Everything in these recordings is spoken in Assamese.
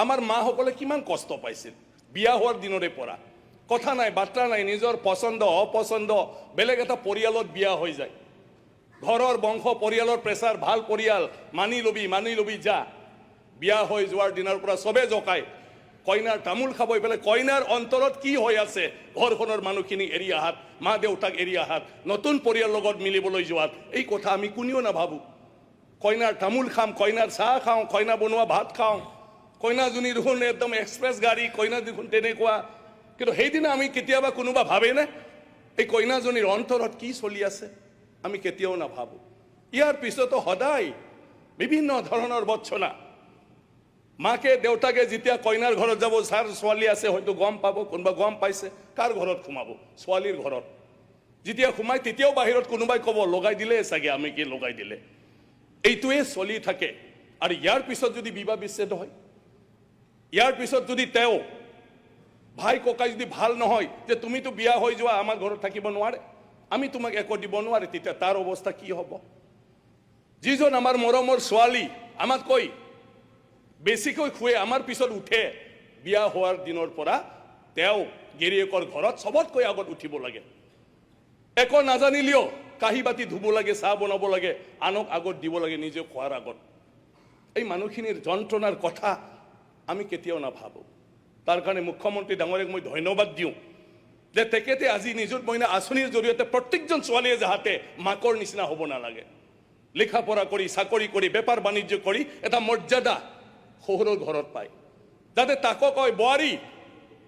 আমাৰ মাসকলে কিমান কষ্ট পাইছিল বিয়া হোৱাৰ দিনৰে পৰা কথা নাই বাৰ্তা নাই নিজৰ পছন্দ অপছন্দ বেলেগ এটা পৰিয়ালত বিয়া হৈ যায় ঘৰৰ বংশ পৰিয়ালৰ প্ৰেছাৰ ভাল পৰিয়াল মানি লবি যা বিয়া হৈ যোৱাৰ দিনৰ পৰা সবে জকায় কইনাৰ তামোল খাব পেলাই কইনাৰ অন্তৰত কি হৈ আছে ঘৰখনৰ মানুহখিনি এৰি আহাত মা দেউতাক এৰি আহাত নতুন পৰিয়ালৰ লগত মিলিবলৈ যোৱাত এই কথা আমি কোনেও নাভাবো কইনাৰ তামোল খাম কইনাৰ চাহ খাওঁ কইনা বনোৱা ভাত খাওঁ কইনাজনী দেখোন একদম এক্সপ্ৰেছ গাড়ী কইনা দেখোন তেনেকুৱা কিন্তু সেইদিনা আমি কেতিয়াবা কোনোবা ভাবেনে এই কইনাজনীৰ অন্তৰত কি চলি আছে আমি কেতিয়াও নাভাবো ইয়াৰ পিছতো সদায় বিভিন্ন ধৰণৰ বচ্চনা মাকে দেউতাকে যেতিয়া কইনাৰ ঘৰত যাব যাৰ ছোৱালী আছে হয়তো গম পাব কোনোবা গম পাইছে কাৰ ঘৰত সোমাব ছোৱালীৰ ঘৰত যেতিয়া সোমাই তেতিয়াও বাহিৰত কোনোবাই ক'ব লগাই দিলে চাগে আমি কি লগাই দিলে এইটোৱে চলি থাকে আৰু ইয়াৰ পিছত যদি বিবাহ বিচ্ছেদ হয় ইয়াৰ পিছত যদি তেওঁ ভাই ককাই যদি ভাল নহয় যে তুমিতো বিয়া হৈ যোৱা আমাৰ ঘৰত থাকিব নোৱাৰে আমি তোমাক একো দিব নোৱাৰে তেতিয়া তাৰ অৱস্থা কি হ'ব যিজন আমাৰ মৰমৰ ছোৱালী আমাতকৈ বেছিকৈ খুৱে আমাৰ পিছত উঠে বিয়া হোৱাৰ দিনৰ পৰা তেওঁ গিৰিয়েকৰ ঘৰত সবতকৈ আগত উঠিব লাগে একো নাজানিলেও কাঁহী বাতি ধুব লাগে চাহ বনাব লাগে আনক আগত দিব লাগে নিজে খোৱাৰ আগত এই মানুহখিনিৰ যন্ত্ৰণাৰ কথা আমি কেতিয়াও নাভাবো তাৰ কাৰণে মুখ্যমন্ত্ৰী ডাঙৰীয়াক মই ধন্যবাদ দিওঁ যে তেখেতে আজি নিযুত মইনা আঁচনিৰ জৰিয়তে প্ৰত্যেকজন ছোৱালীয়ে যাতে মাকৰ নিচিনা হ'ব নালাগে লিখা পঢ়া কৰি চাকৰি কৰি বেপাৰ বাণিজ্য কৰি এটা মৰ্যাদা শহুৰৰ ঘৰত পায় যাতে তাকো কয় বোৱাৰী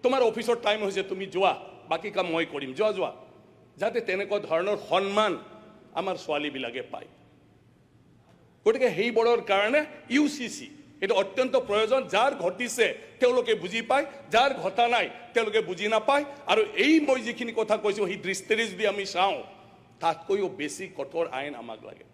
তোমাৰ অফিচৰ টাইম হৈছে তুমি যোৱা বাকী কাম মই কৰিম যোৱা যাতে তেনেকুৱা ধৰণৰ সন্মান আমাৰ ছোৱালীবিলাকে পায় গতিকে সেইবোৰৰ কাৰণে ইউচিচি এটা অত্যন্ত প্ৰয়োজন যাৰ ঘটিছে তেওঁলোকে বুজি পায় যাৰ ঘটা নাই তেওঁলোকে বুজি নাপায় আৰু এই মই যিখিনি কথা কৈছো সেই দৃষ্টিৰে যদি আমি চাওঁ তাতকৈও বেছি কঠোৰ আইন আমাক লাগে